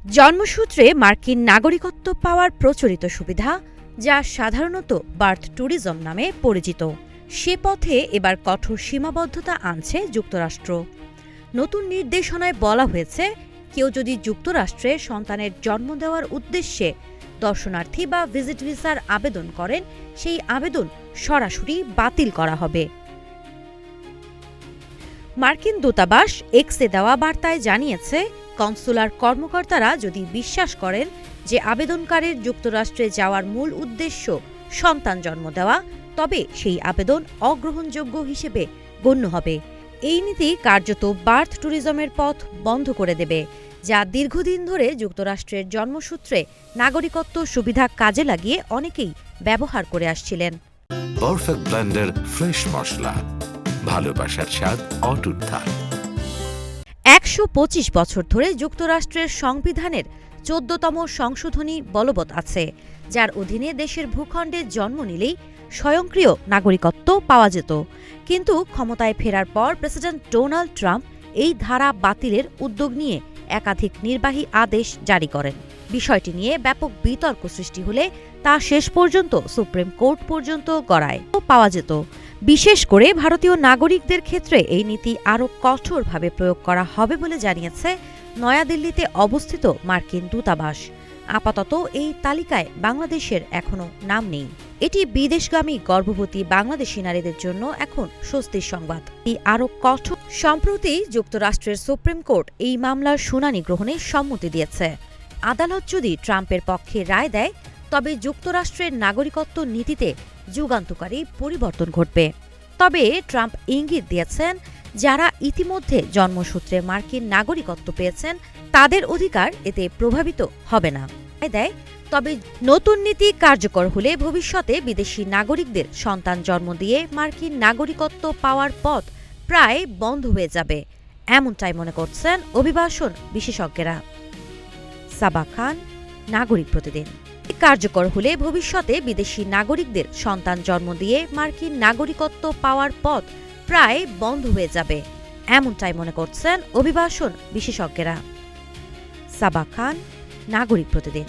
জন্মসূত্রে মার্কিন নাগরিকত্ব পাওয়ার প্রচলিত সুবিধা, যা সাধারণত বার্থ ট্যুরিজম নামে পরিচিত, সে পথে এবার কঠোর সীমাবদ্ধতা আনছে যুক্তরাষ্ট্র। নতুন নির্দেশনায় বলা হয়েছে, কেউ যদি যুক্তরাষ্ট্রে সন্তানের জন্ম দেওয়ার উদ্দেশ্যে দর্শনার্থী বা ভিজিট ভিসার আবেদন করেন, সেই আবেদন সরাসরি বাতিল করা হবে। মার্কিন দূতাবাস এক্সে দেওয়া বার্তায় জানিয়েছে, কনসুলার কর্মকর্তারা যদি বিশ্বাস করেন যে আবেদনকারীর যুক্তরাষ্ট্রে যাওয়ার মূল উদ্দেশ্য সন্তান জন্ম দেওয়া, তবে সেই আবেদন অগ্রহণযোগ্য হিসেবে গণ্য হবে। এই নীতি কার্যত বার্থ ট্যুরিজমের পথ বন্ধ করে দেবে, যা দীর্ঘদিন ধরে যুক্তরাষ্ট্রের জন্মসূত্রে নাগরিকত্ব সুবিধা কাজে লাগিয়ে অনেকেই ব্যবহার করে আসছিলেন। পারফেক্ট ব্লেন্ডার ফ্রেশ মশলা, ভালোবাসার স্বাদ অটুট থাক। ১২৫ বছর ধরে যুক্তরাষ্ট্রের সংবিধানের ১৪তম সংশোধনী বলবৎ আছে, যার অধীনে দেশের ভূখণ্ডে জন্ম নিলেই স্বয়ংক্রিয় নাগরিকত্ব পাওয়া যেত। কিন্তু ক্ষমতায় ফেরার পর প্রেসিডেন্ট ডোনাল্ড ট্রাম্প এই ধারা বাতিলের উদ্যোগ নিয়ে একাধিক নির্বাহী আদেশ জারি করেন। বিষয়টি নিয়ে ব্যাপক বিতর্ক সৃষ্টি হলে তা শেষ পর্যন্ত সুপ্রিম কোর্ট পর্যন্ত গড়ায় পাওয়া যেত। বিশেষ করে ভারতীয় নাগরিকদের ক্ষেত্রে এই নীতি আরও কঠোরভাবে প্রয়োগ করা হবে বলে জানিয়েছে নয়াদিল্লিতে অবস্থিত মার্কিন দূতাবাস। আপাতত এই তালিকায় বাংলাদেশের এখনো নাম নেই। এটি বিদেশগামী গর্ভবতী বাংলাদেশি নারীদের জন্য এখন স্বস্তির সংবাদ। আরও কঠোর। সম্প্রতি যুক্তরাষ্ট্রের সুপ্রিম কোর্ট এই মামলার শুনানি গ্রহণে সম্মতি দিয়েছে। আদালত যদি ট্রাম্পের পক্ষে রায় দেয়, তবে যুক্তরাষ্ট্রের নাগরিকত্ব নীতিতে যুগান্তকারী পরিবর্তন ঘটবে। তবে ট্রাম্প ইঙ্গিত দিয়েছেন, যারা ইতিমধ্যে জন্মসূত্রে মার্কিন নাগরিকত্ব পেয়েছেন তাদের অধিকার এতে প্রভাবিত হবে না। তবে নতুন নীতি কার্যকর হলে ভবিষ্যতে বিদেশি নাগরিকদের সন্তান জন্ম দিয়ে মার্কিন নাগরিকত্ব পাওয়ার পথ প্রায় বন্ধ হয়ে যাবে, এমনটাই মনে করছেন অভিবাসন বিশেষজ্ঞরা। সাবা খান, নাগরিক প্রতিদিন। কার্যকর হলে ভবিষ্যতে বিদেশি নাগরিকদের সন্তান জন্ম দিয়ে মার্কিন নাগরিকত্ব পাওয়ার পথ প্রায় বন্ধ হয়ে যাবে, এমনটাই মনে করছেন অভিবাসন বিশেষজ্ঞরা। সাবা খান, নাগরিক প্রতিদিন।